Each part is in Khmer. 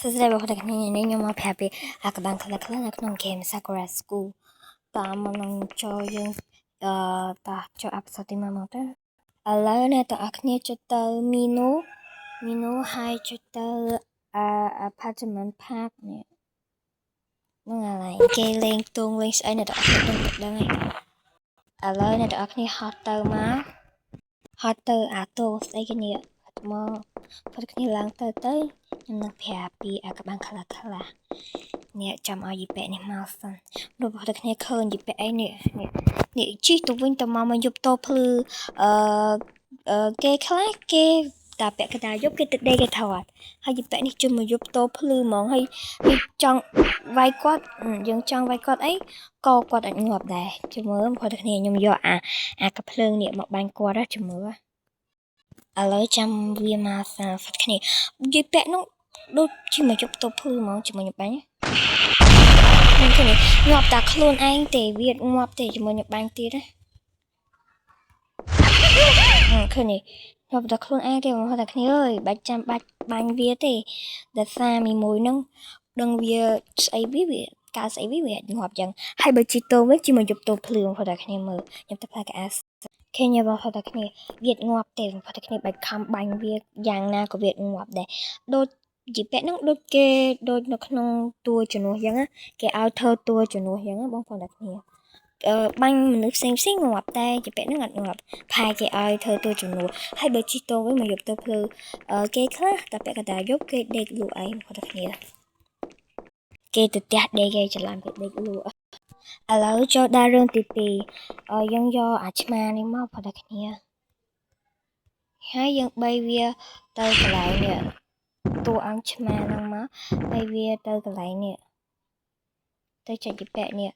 សួស្តីបងប្អូនគ្នានេះខ្ញុំមកប្រាប់ពីអាកបាំងខ្លះៗនៅក្នុងហ្គេម Sakura School តាមមកនឹងចូលយើងតោះចូលអេពីសូតទី1មកទៅឥឡូវអ្នកទាំងអស់គ្នាចុចទៅ menu ហើយចុចទៅapartment park នេះនឹងអ្វីគេលេងទងលេងស្អីអ្នកទាំងអស់គ្នាដឹងហើយឥឡូវអ្នកទាំងអស់គ្នាហត់ទៅអាតូស្អីគេនេះមកព្រោះគ្នាឡើងទៅខ្ញុំនឹងប្រាប់ពីអាកបាំងខ្លះអ្នកចាំឲ្យយីប៉ែនេះមកសិនលោកបងប្អូនគ្នាឃើញយីប៉ែអីនេះជីទៅវិញទៅមកយប់តភ្លឺគេខ្លះគេតាពាក់កណ្ដាលយប់គេទៅដេកគេថតហើយយីប៉ែនេះជុំមកយប់តភ្លឺហ្មងហើយចង់វាយគាត់យើងចង់វាយគាត់អីក៏គាត់អាចងាប់ដែរជមើបងប្អូនគ្នាខ្ញុំយកអាកាភ្លើងនេះមកបាញ់គាត់ជមើឥឡូវចាំវាមកសាហ្វត់គ្នាយីប៉ែនោះដូចជាមកយប់តភ្លឺហ្មងជាមួយខ្ញុំបាញ់ខ្ញុំឃើញងាប់តែខ្លួនឯងទេវាងាប់ទេជាមួយខ្ញុំបាញ់ទៀតណាឃើញងាប់តែខ្លួនឯងទេបងប្អូនគ្នាអើយបាច់ចាំបាច់បាញ់វាទេដែលសារមួយហ្នឹងដឹងវាស្អីវាការស្អីវាងាប់ចឹងហើយបើជីតោវិញជាមួយយប់តភ្លឺបងប្អូនគ្នាមើលខ្ញុំទៅផ្លែកអាឃើញបងប្អូនគ្នាវាងាប់ទេបងប្អូនគ្នាបាច់ខំបាញ់វាយ៉ាងណាក៏វាងាប់ដែរដូចជីប៉ែហ្នឹងដូចគេដូចនៅក្នុងតួជំនួសចឹងគេឲ្យធ្វើតួជំនួសចឹងបងប្អូនគ្នាបាញ់មនុស្សផ្សេងងាប់តែជីប៉ែហ្នឹងអត់ងាប់ផែគេឲ្យធ្វើតួជំនួសហើយបើជីតោវិញមកយកទៅភ្លឺគេខ្លះតែពាក់កណ្ដាលយប់គេដេកលក់អីបងប្អូនគ្នាគេទៅផ្ទះដេកគេច្រឡំគេដេកលក់ឥឡូវចូលដល់រឿងទី2យើងយកអាឆ្មានេះមកបងប្អូនគ្នាហើយយើងបីវាទៅកន្លែងនេះតួអង្គឆ្មាហ្នឹងមកបីវាទៅកន្លែងនេះទៅចុចយីប៉ែនេះ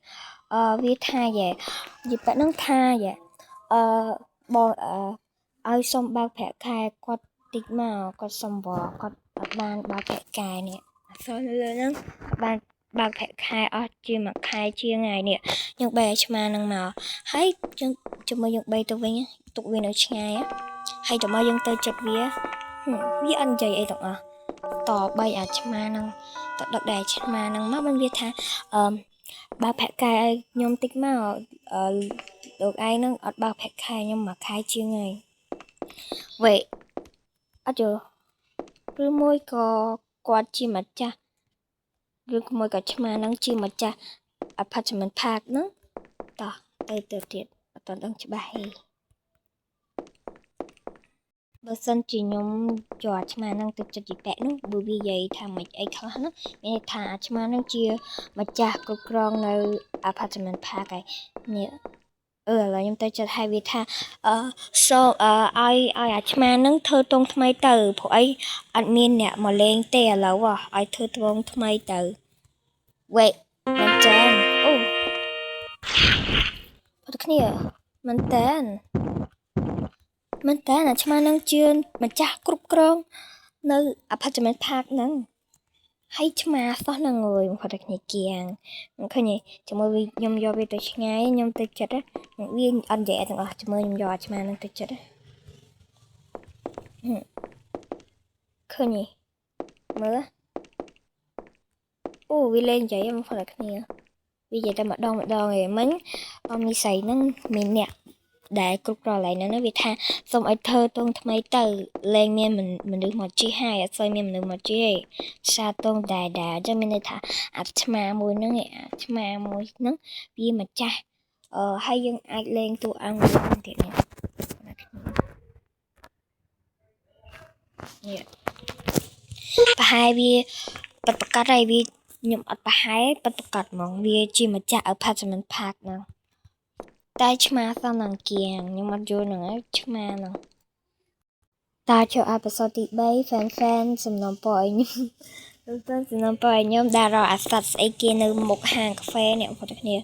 វាថាយីប៉ែហ្នឹងថាយីបងឲ្យសុំបើកប្រាក់ខែគាត់តិចមកគាត់សុំបគាត់អត់បានបើកប្រាក់ខែនេះអសល់នៅលើហ្នឹងបានបើកប្រាក់ខែអស់ជាមួយខែជាងថ្ងៃនេះយើងបីឲ្យឆ្មាហ្នឹងមកហើយយើងជាមួយយើងបីទៅវិញទុកវានៅឆ្ងាយហើយតើមកយើងទៅចិត្តវាអត់និយាយអីទាំងអស់តបីអាឆ្មាហ្នឹងទៅដឹកដែរឆ្មាហ្នឹងមកបានវាថាបើប្រាក់ខែឲ្យខ្ញុំតិចមកលោកឯងហ្នឹងអត់បើប្រាក់ខែខ្ញុំមួយខែជាងហើយវ៉េអត់យល់ឬមួយក៏គាត់ជាម្ចាស់ឬមួយក៏ឆ្មាហ្នឹងជាម្ចាស់ apartment park ហ្នឹងតោះទៅទៀតអត់ដឹងច្បាស់ទេបើសិនជាខ្ញុំយកអាឆ្មាហ្នឹងទៅចិត្តយីប៉ែនោះបើវានិយាយថាមិនអីខ្លះហ្នឹងមានថាអាឆ្មាហ្នឹងជាម្ចាស់គ្រប់គ្រងនៅ apartment park ហើយនេះឥឡូវខ្ញុំទៅចិត្តឲ្យវាថាសូមឲ្យអាឆ្មាហ្នឹងធ្វើទងថ្មីទៅព្រោះអីអត់មានអ្នកមកលេងទេឥឡូវឲ្យធ្វើទងថ្មីទៅវ៉េមែនចានអូអត់គ្នាមែនតានអាឆ្មាហ្នឹងជាម្ចាស់គ្រប់គ្រងនៅ apartment park ហ្នឹងហើយឆ្មាសោះហ្នឹងអើយបងប្អូនគ្នាគៀងឃើញទេជាមួយខ្ញុំយកវាទៅឆ្ងាយខ្ញុំទៅចិត្តវាអត់និយាយទាំងអស់ជាមួយខ្ញុំយកអាឆ្មាហ្នឹងទៅចិត្តឃើញទេមើលអូវាលេងនិយាយបងប្អូនគ្នាវានិយាយតែម្ដងឯងមិញនិស័យហ្នឹងមានអ្នកដែលគ្រប់គ្រងឡើយហ្នឹងវាថាសូមឲ្យធ្វើទងថ្មីទៅលែងមានមនុស្សមកជីហើយអត់សូវមានមនុស្សមកជីទេសារទងដែលចឹងមានន័យថាអាឆ្មាមួយហ្នឹងវាម្ចាស់ហើយយើងអាចលេងតួអង្គមួយទៀតនេះប្រហែលវាប៉ិតប្រកាសហើយវាខ្ញុំអត់ប្រហែលប៉ិតប្រកាសហ្មងវាជាម្ចាស់ apartment park ហ្នឹងតែឆ្មាសហ្នឹងគៀងខ្ញុំអត់យល់ហ្នឹងឆ្មាហ្នឹងតើចូលអេពីសូតទី3 fan សំណពរឲ្យខ្ញុំដារអាសត្វស្អីគេនៅមុខហាងកាហ្វេនេះបងប្អូនគ្នា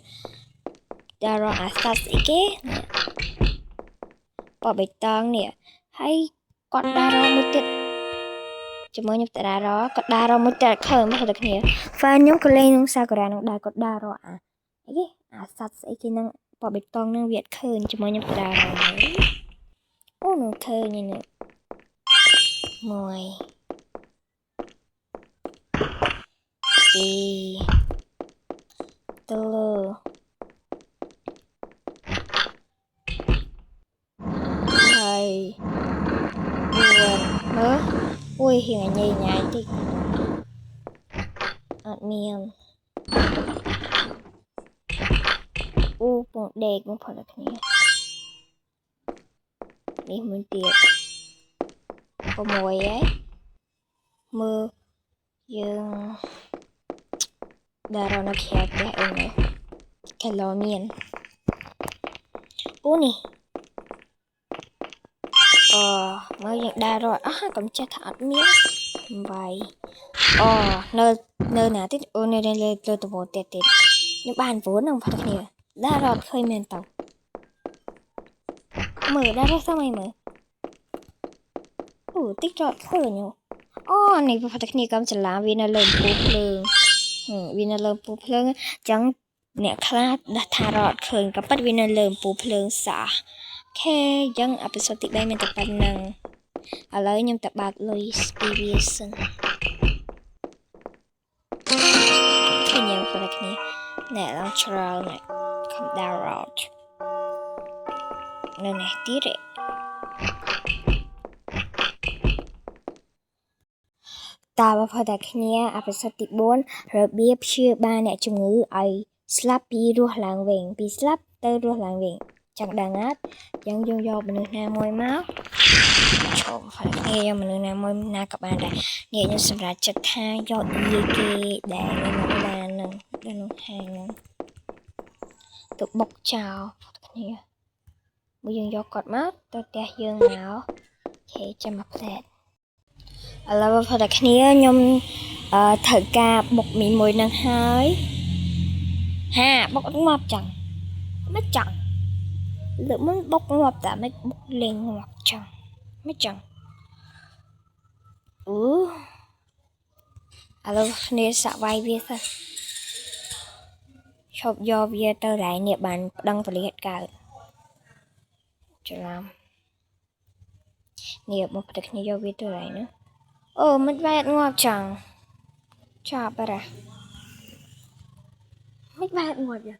ដារអាសត្វស្អីគេបបៃតងនេះហើយគាត់ដារមួយទៀតជាមួយខ្ញុំតារគាត់ដារមួយទៀតឃើញបងប្អូនគ្នា fan ខ្ញុំក៏លេងនឹងសាកូរ៉ានឹងដែរគាត់ដារអីគេអាសត្វស្អីគេនឹងបបៃតងនឹងវាអត់ឃើញជាមួយខ្ញុំតារអូនឹងឃើញនេះមួយ từ thầy nữa ui hiện là nhì nhảy thì admin bụng đẹp cũng phải là cái này đi mình tiệt có mùi ấy mưa dương đà nó khét cái em này cái lò miên nè mới nhận đa rồi còn chắc thật miếng vậy nơi nơi nào tiếp nơi đây lên từ bộ tiệt tiệt những bàn vốn không phải nè đa rồi khơi men tàu mở đa ra sao mày mở tích rồi khơi nhiều này phải nè cầm chả làm vì nó lênปูphượng vì nó lênปูphượng chẳng nè khá đã thà rồi khơiกับปัดvì nó lênปูphượng xả แค่ยังอภิสติได้มันจะปันนังอะไรยังแต่บาดเลยสปีเวียสันแค่ยังคนละนี้แน่ลองชราวเนี่ยคำดาวรอดนั่นแหละที่เด็กตาว่าพอแต่นี้อภิสติบนระเบียบเชื่อบ้านเนี่ยจงือไอสลับปีรัวหลังเวงปีสลับเตอรัวหลังเวงchẳng đằng át dân dân do mình nam môi máu trộm phải nghe do mình nam môi na các bạn đây nghe như sự ra chất tha do y kê để nó là nó hàng tụ bọc chào nghe bây giờ do cọt mắt tôi tè dương nào thế cho mặt đẹp là phải đặt nghe nhom thời ca bọc mì môi năng hơi ha bọc ngọt chẳng mất chẳng lỡ muốn bốc ngọt đã mới bốc lên ngọt chẳng mấy chẳng alo nên sợ vai viết thôi chụp do viết tờ lại địa bàn đăng phải liệt cả cho làm nghiệp một đặc như do viết tờ lại nữa mất vai ngọt chẳng chả bà ra mất vai ngọt rồi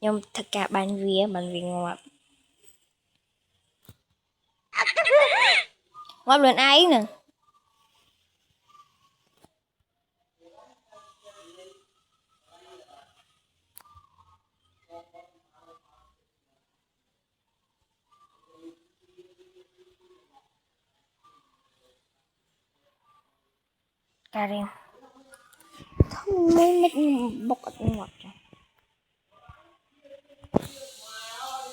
nhưng thật cả bàn vì ngọt ngọt luôn ai nè Karim không mới mất bọc ngọt rồi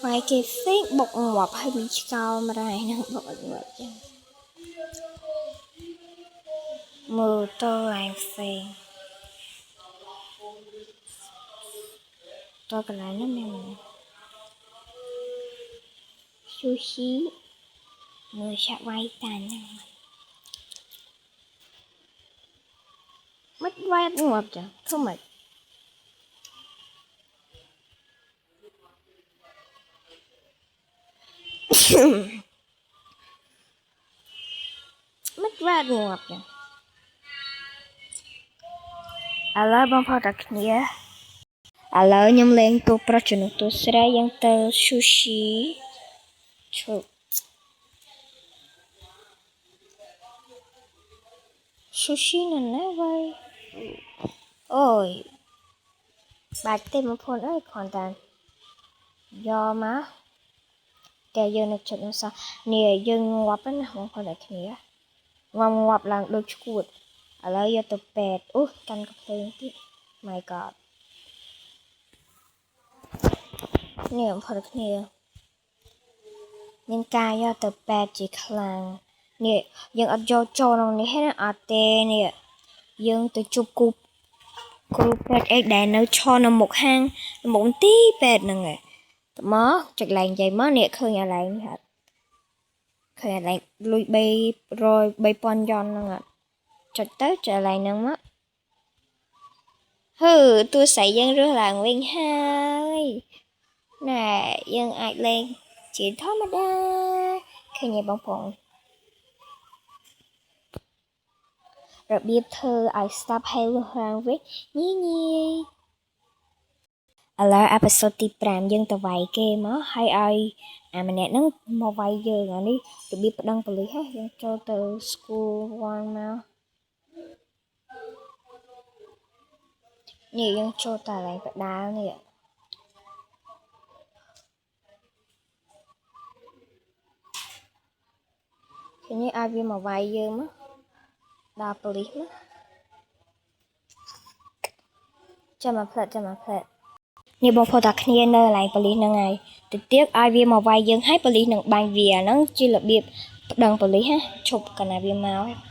ngoài cái phết bọc ngọt hay bị cao mà này nó bọc ngọt chứ mưa tôi lại phê tôi còn lại nó mềm sushi mưa sẽ quay tàn nhau mất vai ngọt chứ không mệt mất vai ngọt chứ ala bang phao đặc nghĩa ala nhom lên tu prachunu tu sera yang ter sushi chụp sushi là nè vậy ôi bạch tên một phone ơi còn tàn do má kẻ dương được chuyện sao nè dương ngoạp á không phải là nghĩa ngoạp là được chuột ở đây giờ tập bẹt căn cặp lên tí my god nè không phải là nghĩa nên ca giờ tập bẹt chỉ khlang nè dương ở cho nó này hết ở tê nè dương từ chụp cục bẹt ấy để nó cho nó một hang một tí bẹt nè nghe mó chặt làng vậy mó nè khơi nhà làng hả khơi nhà làng lui bay rồi bay pon giòn nè chặt tới trở lại nè mất tôi xảy dân rửa làng nguyên hai nè dân ai lên chỉ thoát mà đa khơi nhà bóng phồng របៀបធ្វើឲ្យ stop ហើយលុះឡើងវិញញីឥឡូវអេពីសូតទី5យើងទៅវាយគេមកហើយឲ្យអាម្នាក់ហ្នឹងមកវាយយើងអានេះរបៀបប្តឹងប៉ូលីសហ្នឹងយើងចូលទៅ school one មកនេះយើងចូលតែកន្លែងបដាលនេះឃើញនេះឲ្យវាមកវាយយើងមកដល់ប៉ូលីសមកចាំមកផ្លែតនេះបងប្អូនតាគ្នានៅកន្លែងប៉ូលីសហ្នឹងហើយទៅទៀតឲ្យវាមកវាយយើងហើយប៉ូលីសនឹងបាញ់វាហ្នឹងជារបៀបប្តឹងប៉ូលីសណាឈប់កណ្ណាវាមក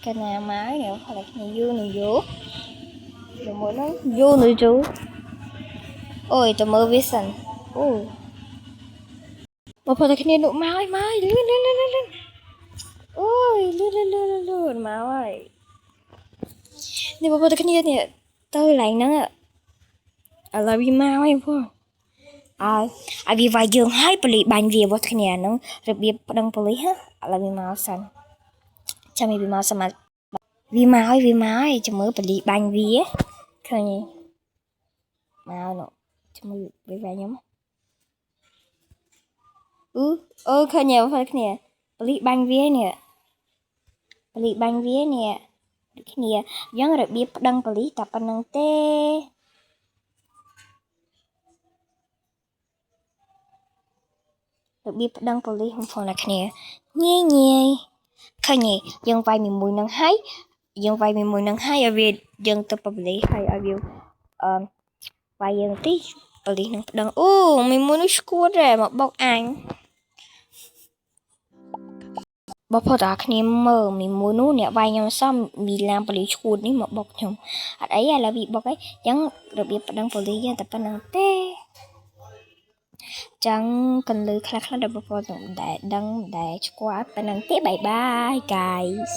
កណ្ណាមកនេះផ្លែគ្នាយូរជាមួយហ្នឹងយូរអូយទៅមើលវាសិនអូបងប្អូនតាគ្នានោះមកហើយលឿនអូយលឿនមកហើយនេះបងប្អូនតាគ្នានេះទៅកន្លែងហ្នឹងឥឡូវវាមកហើយបងប្អូនឲ្យវាវាយយើងហើយប៉ូលីសបាញ់វាបងគ្នាហ្នឹងរបៀបប្តឹងប៉ូលីសឥឡូវវាមកសិនចាំវាមកសមាវាមកហើយចាំមើលប៉ូលីសបាញ់វាឃើញមកនោះចាំមើលវាវាយខ្ញុំអូឃើញបងប្អូនគ្នាប៉ូលីសបាញ់វានេះគ្នាយ៉ាងរបៀបប្តឹងប៉ូលីសតែប៉ុណ្្នឹងទេរបៀបប្តឹងប៉ូលីសបងប្អូនអ្នកគ្នាងាយឃើញយើងវាយមួយនឹងហើយឲ្យវាយើងទៅប៉ូលីសហើយឲ្យវាវាយយើងទីប៉ូលីសនឹងប្តឹងអូមួយនោះស្គួតហ៎មកបោកអញបងប្អូនតាគ្នាមើលមួយនោះអ្នកវាយខ្ញុំសមមីឡានប៉ូលីសឈួតនេះមកបុកខ្ញុំអត់អីឥឡូវវាបុកអីចឹងរបៀបប្តឹងប៉ូលីសយើងតែប៉ុណ្្នឹងទេចឹងកន្លឺខ្លះៗដល់បងប្អូនដែលដឹងដែលស្គាល់ប៉ុណ្្នឹងទេបាយ guys